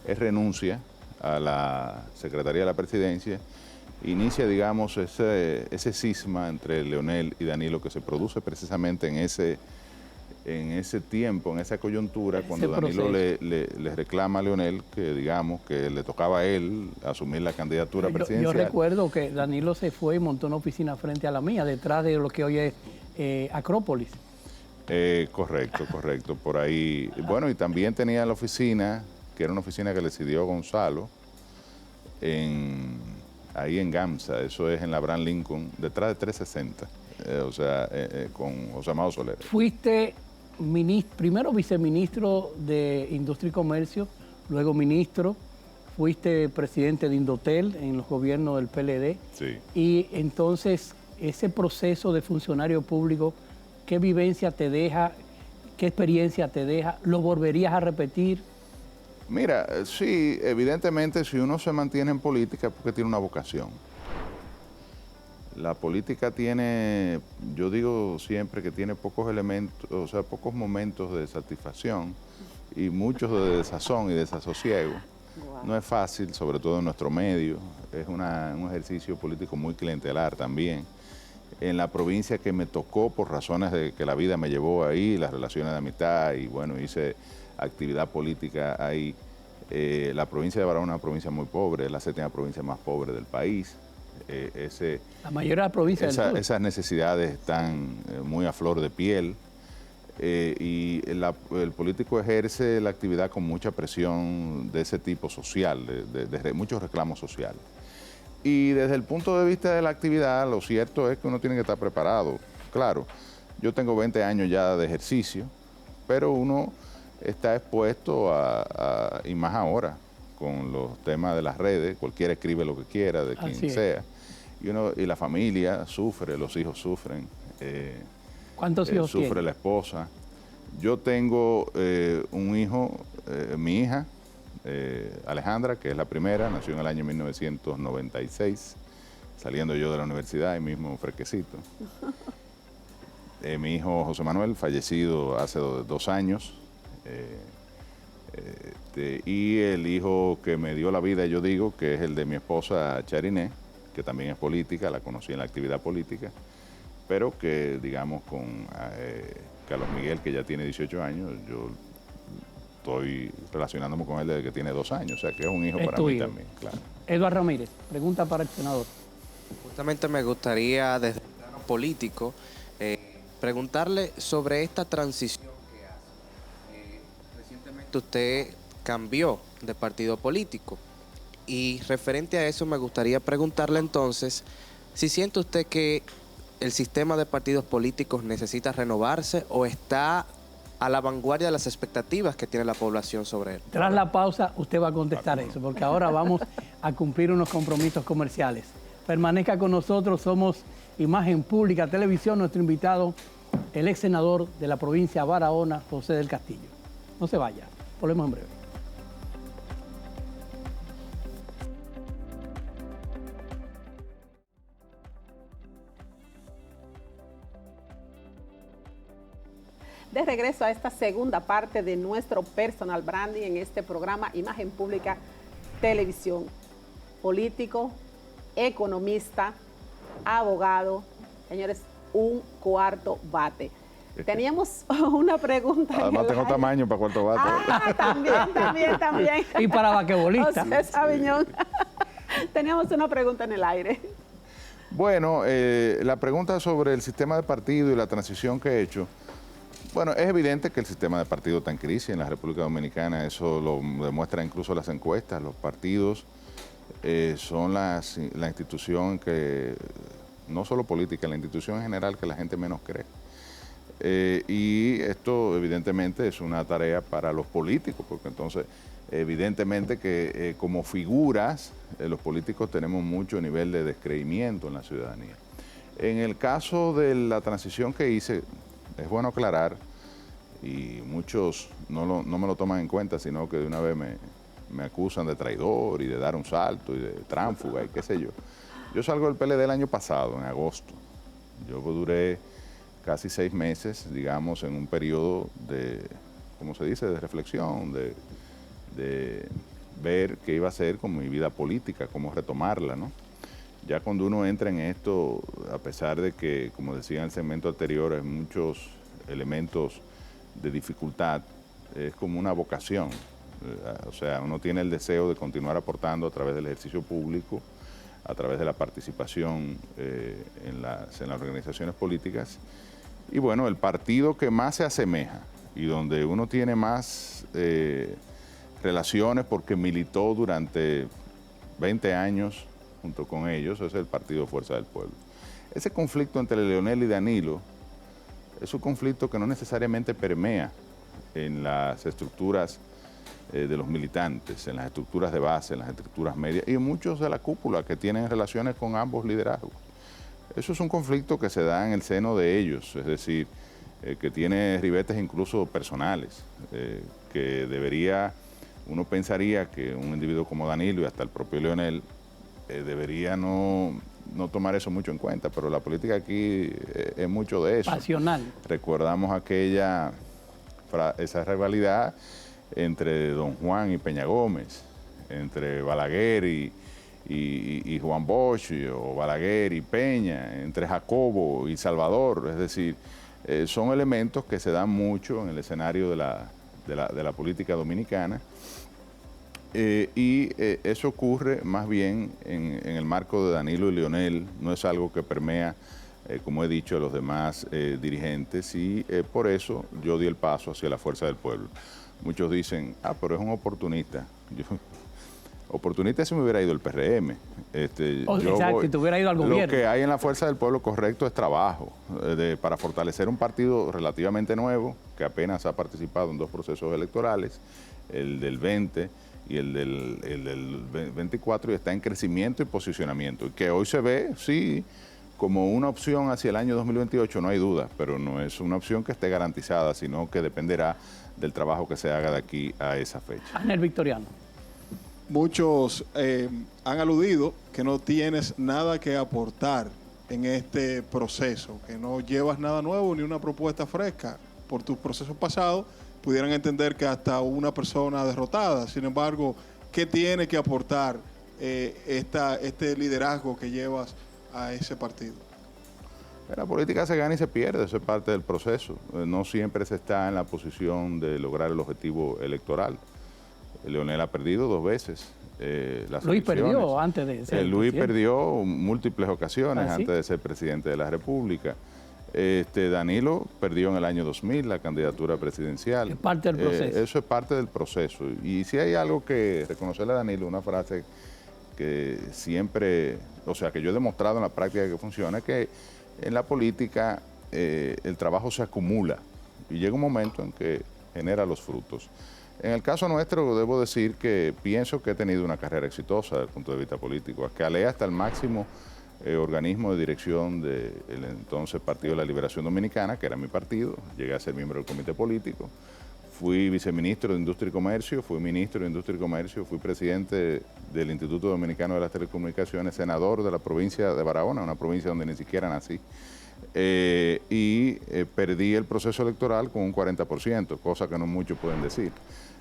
él renuncia a la Secretaría de la Presidencia, inicia, digamos, ese cisma entre Leonel y Danilo que se produce precisamente en ese tiempo, en esa coyuntura, cuando Danilo le reclama a Leonel que, digamos, que le tocaba a él asumir la candidatura presidencial. Yo recuerdo que Danilo se fue y montó una oficina frente a la mía, detrás de lo que hoy es Acrópolis. Correcto, por ahí. Bueno, y también tenía la oficina, que era una oficina que le cedió Gonzalo, ahí en Gamsa, eso es en la Abraham Lincoln, detrás de 360, con José Amado Soler. Fuiste primero viceministro de Industria y Comercio, luego ministro, fuiste presidente de Indotel en los gobiernos del PLD. Sí. Y entonces, ese proceso de funcionario público, ¿qué vivencia te deja? ¿Qué experiencia te deja? ¿Lo volverías a repetir? Mira, sí, evidentemente si uno se mantiene en política es porque tiene una vocación. La política tiene, yo digo siempre que tiene pocos elementos, o sea, pocos momentos de satisfacción y muchos de desazón y desasosiego. Wow. No es fácil, sobre todo en nuestro medio, es un ejercicio político muy clientelar también. En la provincia que me tocó por razones de que la vida me llevó ahí, las relaciones de amistad y bueno, hice actividad política ahí. La provincia de Barahona es una provincia muy pobre, es la 7ª provincia más pobre del país. La mayoría de las provincias del sur. Esas necesidades están muy a flor de piel y el político ejerce la actividad con mucha presión de ese tipo social, de muchos reclamos sociales. Y desde el punto de vista de la actividad, lo cierto es que uno tiene que estar preparado. Claro, yo tengo 20 años ya de ejercicio, pero uno está expuesto y más ahora, con los temas de las redes, cualquiera escribe lo que quiera, de quien sea. Y la familia sufre, los hijos sufren. ¿Cuántos hijos sufre tiene? La esposa. Yo tengo un hijo, mi hija, Alejandra, que es la primera, nació en el año 1996, saliendo yo de la universidad, ahí mismo fresquecito. Mi hijo José Manuel, fallecido hace 2 años. Y el hijo que me dio la vida, yo digo, que es el de mi esposa Chariné, que también es política, la conocí en la actividad política, pero que, digamos, con Carlos Miguel, que ya tiene 18 años, yo estoy relacionándome con él desde que tiene 2 años, o sea que es un hijo para mí también, claro. Eduardo Ramírez, pregunta para el senador. Justamente me gustaría, desde el plano político, preguntarle sobre esta transición que hace. Recientemente usted cambió de partido político y referente a eso me gustaría preguntarle entonces si siente usted que el sistema de partidos políticos necesita renovarse o está a la vanguardia de las expectativas que tiene la población sobre él. Tras la pausa usted va a contestar eso, porque ahora vamos a cumplir unos compromisos comerciales. Permanezca con nosotros, somos Imagen Pública Televisión, nuestro invitado, el ex senador de la provincia de Barahona, José del Castillo. No se vaya, volvemos en breve. de regreso a esta segunda parte de nuestro personal branding en este programa Imagen Pública Televisión. Político, economista, abogado, señores, un cuarto bate. Teníamos una pregunta. Además tengo tamaño para cuarto bate. También. Y para vaquebolista. José Sabiñón. Teníamos una pregunta en el aire. Bueno, la pregunta sobre el sistema de partido y la transición que he hecho. Bueno, es evidente que el sistema de partido está en crisis en la República Dominicana. Eso lo demuestran incluso las encuestas. Los partidos son la institución que, no solo política, la institución en general que la gente menos cree. Y esto evidentemente es una tarea para los políticos, porque entonces evidentemente que como figuras los políticos tenemos mucho nivel de descreimiento en la ciudadanía. En el caso de la transición que hice, es bueno aclarar, y muchos no me lo toman en cuenta, sino que de una vez me acusan de traidor y de dar un salto y de tránfuga y qué sé yo. Yo salgo del PLD el año pasado, en agosto. Yo duré casi 6 meses, digamos, en un periodo de, ¿cómo se dice?, de reflexión, de ver qué iba a hacer con mi vida política, cómo retomarla, ¿no? Ya cuando uno entra en esto, a pesar de que, como decía en el segmento anterior, hay muchos elementos de dificultad, es como una vocación. O sea, uno tiene el deseo de continuar aportando a través del ejercicio público, a través de la participación en las organizaciones políticas. Y bueno, el partido que más se asemeja y donde uno tiene más relaciones porque militó durante 20 años junto con ellos, es el Partido Fuerza del Pueblo. Ese conflicto entre Leonel y Danilo es un conflicto que no necesariamente permea en las estructuras de los militantes, en las estructuras de base, en las estructuras medias y en muchos de la cúpula que tienen relaciones con ambos liderazgos. Eso es un conflicto que se da en el seno de ellos, es decir, que tiene ribetes incluso personales, que uno pensaría que un individuo como Danilo y hasta el propio Leonel debería no tomar eso mucho en cuenta, pero la política aquí es mucho de eso. Pasional. Recordamos esa rivalidad entre Don Juan y Peña Gómez, entre Balaguer y Juan Bosch, o Balaguer y Peña, entre Jacobo y Salvador. Es decir, son elementos que se dan mucho en el escenario de la política dominicana. Eso ocurre más bien en el marco de Danilo y Leonel, no es algo que permea, como he dicho, a los demás dirigentes, y por eso yo di el paso hacia la Fuerza del Pueblo. Muchos dicen, pero es un oportunista. Oportunista si me hubiera ido el PRM. Exacto, si te hubiera ido al gobierno. Lo que hay en la Fuerza del Pueblo, correcto, es trabajo para fortalecer un partido relativamente nuevo, que apenas ha participado en 2 procesos electorales, el del 20 y el del 24, y está en crecimiento y posicionamiento. Y que hoy se ve, sí, como una opción hacia el año 2028, no hay duda, pero no es una opción que esté garantizada, sino que dependerá del trabajo que se haga de aquí a esa fecha. Anel Victoriano. Muchos han aludido que no tienes nada que aportar en este proceso, que no llevas nada nuevo ni una propuesta fresca. Por tus procesos pasados pudieran entender que hasta una persona derrotada. Sin embargo, ¿qué tiene que aportar este liderazgo que llevas a ese partido? La política se gana y se pierde, eso es parte del proceso. No siempre se está en la posición de lograr el objetivo electoral. Leonel ha perdido 2 veces las Luis elecciones. perdió antes de ser Luis presidente. perdió múltiples ocasiones ¿Ah, sí? antes de ser presidente de la República. Danilo perdió en el año 2000 la candidatura presidencial. Es parte del proceso. Eso es parte del proceso. Y si hay algo que reconocerle a Danilo, una frase que siempre, o sea, que yo he demostrado en la práctica que funciona, es que en la política el trabajo se acumula y llega un momento en que genera los frutos. En el caso nuestro, debo decir que pienso que he tenido una carrera exitosa desde el punto de vista político. Escalé hasta el máximo organismo de dirección del entonces Partido de la Liberación Dominicana, que era mi partido. Llegué a ser miembro del comité político. Fui viceministro de Industria y Comercio, fui ministro de Industria y Comercio, fui presidente del Instituto Dominicano de las Telecomunicaciones, senador de la provincia de Barahona, una provincia donde ni siquiera nací. Perdí el proceso electoral con un 40%, cosa que no muchos pueden decir,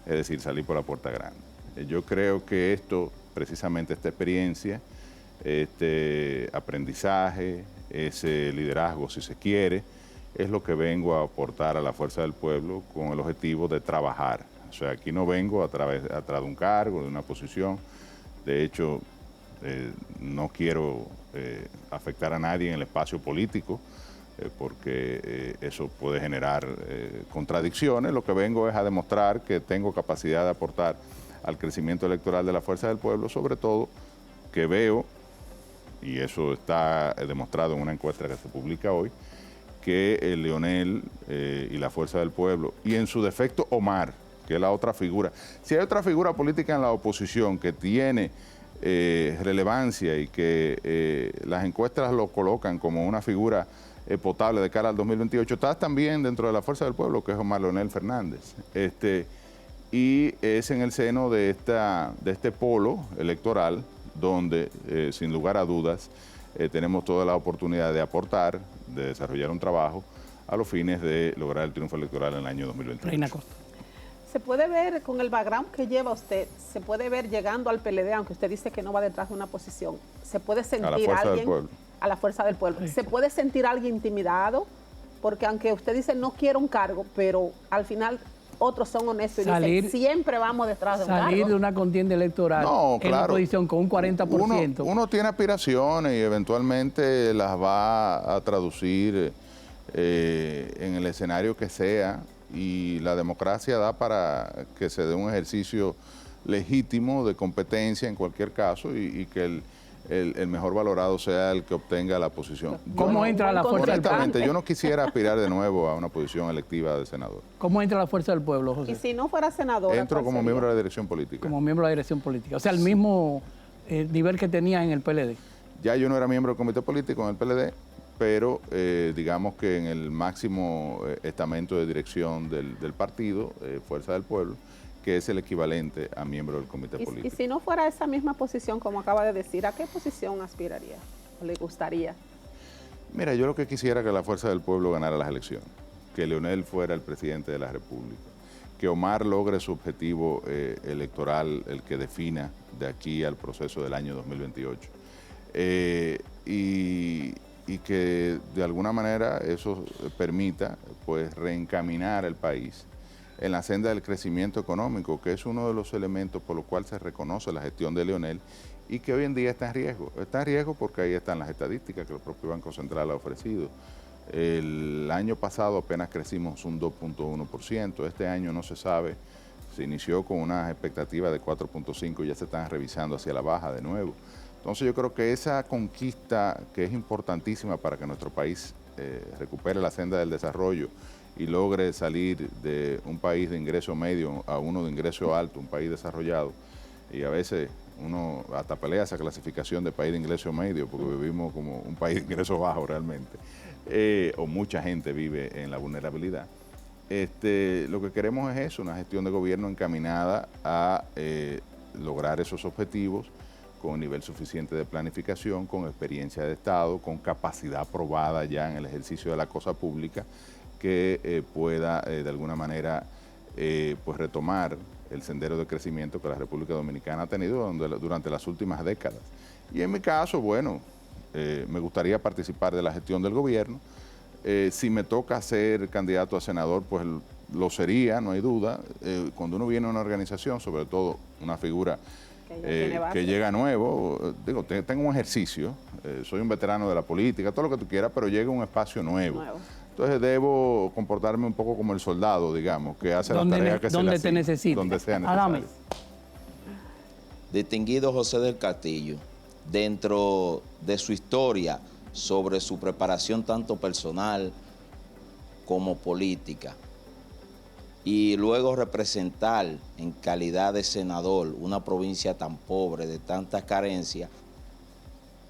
es decir, salí por la puerta grande. Yo creo que esto, precisamente esta experiencia, este aprendizaje, ese liderazgo, si se quiere, es lo que vengo a aportar a la Fuerza del Pueblo con el objetivo de trabajar. O sea, aquí no vengo atrás de un cargo, de una posición. De hecho, no quiero afectar a nadie en el espacio político, porque eso puede generar contradicciones. Lo que vengo es a demostrar que tengo capacidad de aportar al crecimiento electoral de la Fuerza del Pueblo, sobre todo que veo, y eso está demostrado en una encuesta que se publica hoy, que Leonel y la Fuerza del Pueblo, y en su defecto Omar, que es la otra figura. Si hay otra figura política en la oposición que tiene relevancia y que las encuestas lo colocan como una figura potable de cara al 2028, está también dentro de la Fuerza del Pueblo, que es Omar Leonel Fernández. Y es en el seno de este polo electoral donde, sin lugar a dudas, tenemos toda la oportunidad de aportar, de desarrollar un trabajo a los fines de lograr el triunfo electoral en el año 2028. Reina Costa. Se puede ver con el background que lleva usted, se puede ver llegando al PLD, aunque usted dice que no va detrás de una posición, se puede sentir a la Fuerza alguien, del Pueblo. A la Fuerza del Pueblo, se puede sentir alguien intimidado, porque aunque usted dice no quiero un cargo, pero al final otros son honestos y dicen siempre vamos detrás de un cargo. Salir de una contienda electoral en la posición con un 40%. Uno tiene aspiraciones y eventualmente las va a traducir en el escenario que sea, y la democracia da para que se dé un ejercicio legítimo de competencia en cualquier caso y que el mejor valorado sea el que obtenga la posición. ¿Cómo entra la Fuerza del Pueblo? Honestamente, yo no quisiera aspirar de nuevo a una posición electiva de senador. ¿Cómo entra la Fuerza del Pueblo, José? Y si no fuera senador, entro como miembro de la dirección política. Como miembro de la dirección política. O sea, el mismo nivel que tenía en el PLD. Ya yo no era miembro del comité político en el PLD, pero digamos que en el máximo estamento de dirección del partido, Fuerza del Pueblo, que es el equivalente a miembro del comité político. Y si no fuera esa misma posición, como acaba de decir, ¿a qué posición aspiraría o le gustaría? Mira, yo lo que quisiera es que la Fuerza del Pueblo ganara las elecciones, que Leonel fuera el presidente de la República, que Omar logre su objetivo electoral, el que defina de aquí al proceso del año 2028. Y que de alguna manera eso permita pues reencaminar el país en la senda del crecimiento económico, que es uno de los elementos por los cuales se reconoce la gestión de Leonel y que hoy en día está en riesgo. Está en riesgo porque ahí están las estadísticas que el propio Banco Central ha ofrecido. El año pasado apenas crecimos un 2.1%, este año no se sabe, se inició con unas expectativas de 4.5%, ya se están revisando hacia la baja de nuevo. Entonces yo creo que esa conquista, que es importantísima para que nuestro país recupere la senda del desarrollo y logre salir de un país de ingreso medio a uno de ingreso alto, un país desarrollado, y a veces uno hasta pelea esa clasificación de país de ingreso medio, porque vivimos como un país de ingreso bajo realmente, o mucha gente vive en la vulnerabilidad. Lo que queremos es eso, una gestión de gobierno encaminada a lograr esos objetivos, con un nivel suficiente de planificación, con experiencia de Estado, con capacidad probada ya en el ejercicio de la cosa pública, que pueda de alguna manera pues retomar el sendero de crecimiento que la República Dominicana ha tenido durante las últimas décadas. Y en mi caso, bueno, me gustaría participar de la gestión del gobierno. Si me toca ser candidato a senador, pues lo sería, no hay duda. Cuando uno viene a una organización, sobre todo una figura que llega nuevo, digo, tengo un ejercicio, soy un veterano de la política, todo lo que tú quieras, pero llega a un espacio nuevo. Entonces debo comportarme un poco como el soldado, digamos, que hace las tareas que se le te necesite. donde sea necesario. Distinguido José del Castillo, dentro de su historia sobre su preparación tanto personal como política, y luego representar en calidad de senador una provincia tan pobre, de tantas carencias,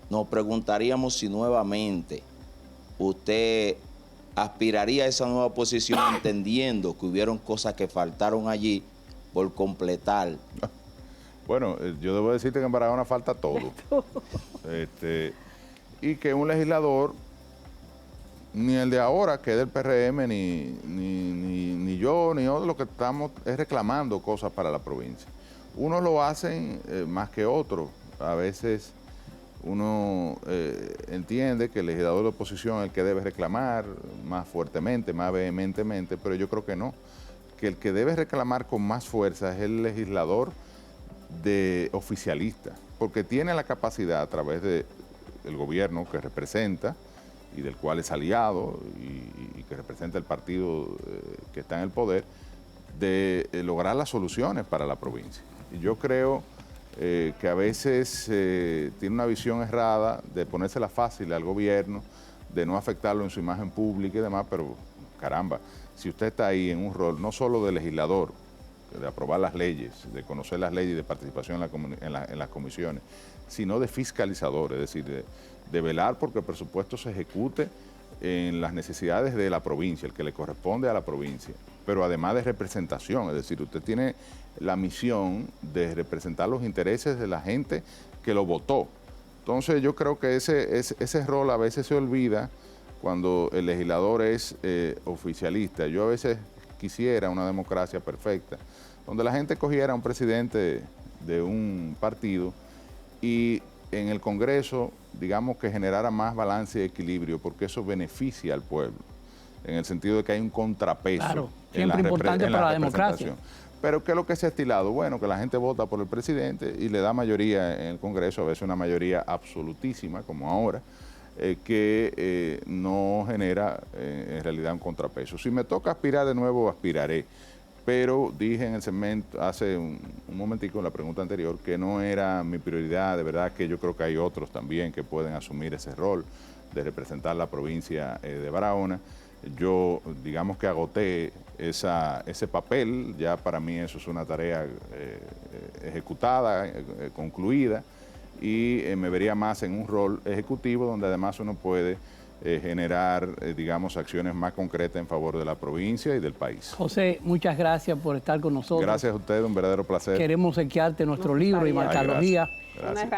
nos preguntaríamos si nuevamente usted aspiraría a esa nueva posición entendiendo que hubieron cosas que faltaron allí por completar. Bueno, yo debo decirte que en Barahona falta todo. Y que un legislador ni el de ahora, que es del PRM, ni yo, ni otro, lo que estamos es reclamando cosas para la provincia. Unos lo hacen más que otros. A veces uno entiende que el legislador de oposición es el que debe reclamar más fuertemente, más vehementemente, pero yo creo que no, que el que debe reclamar con más fuerza es el legislador oficialista, porque tiene la capacidad a través del gobierno que representa y del cual es aliado y que representa el partido que está en el poder, de lograr las soluciones para la provincia. Y yo creo que a veces tiene una visión errada de ponérsela fácil al gobierno, de no afectarlo en su imagen pública y demás, pero caramba, si usted está ahí en un rol no solo de legislador, de aprobar las leyes, de conocer las leyes y de participación en las comisiones, sino de fiscalizador, es decir, de velar porque el presupuesto se ejecute en las necesidades de la provincia, el que le corresponde a la provincia, pero además de representación, es decir, usted tiene la misión de representar los intereses de la gente que lo votó. Entonces yo creo que ese rol a veces se olvida cuando el legislador es oficialista. Yo a veces quisiera una democracia perfecta, donde la gente cogiera un presidente de un partido y en el Congreso, digamos que generara más balance y equilibrio, porque eso beneficia al pueblo, en el sentido de que hay un contrapeso. Claro, siempre importante para la democracia. Pero ¿qué es lo que se ha estilado? Bueno, que la gente vota por el presidente y le da mayoría en el Congreso, a veces una mayoría absolutísima, como ahora, que no genera en realidad un contrapeso. Si me toca aspirar de nuevo, aspiraré. Pero dije en el segmento, hace un momentico en la pregunta anterior, que no era mi prioridad. De verdad que yo creo que hay otros también que pueden asumir ese rol de representar la provincia de Barahona. Yo, digamos que agoté ese papel, ya para mí eso es una tarea ejecutada, concluida, y me vería más en un rol ejecutivo donde además uno puede generar, digamos, acciones más concretas en favor de la provincia y del país. José, muchas gracias por estar con nosotros. Gracias a usted, un verdadero placer. Queremos enviarte nuestro libro y marcarlo guía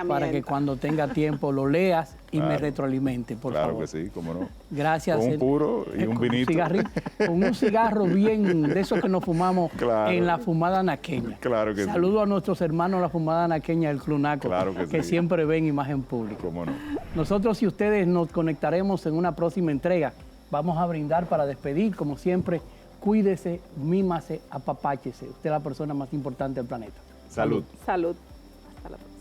para que cuando tenga tiempo lo leas y me retroalimente, por favor. Claro que sí, cómo no. Gracias. Con un puro y un vinito. Con un cigarro bien de esos que nos fumamos en la fumada anaqueña. Claro que sí. Saludo a nuestros hermanos de la fumada anaqueña del Clunaco, que siempre ven imagen pública. Cómo no. Nosotros y ustedes nos conectaremos en una próxima entrega. Vamos a brindar para despedir, como siempre. Cuídese, mímase, apapáchese. Usted es la persona más importante del planeta. Salud. Salud. Hasta la próxima.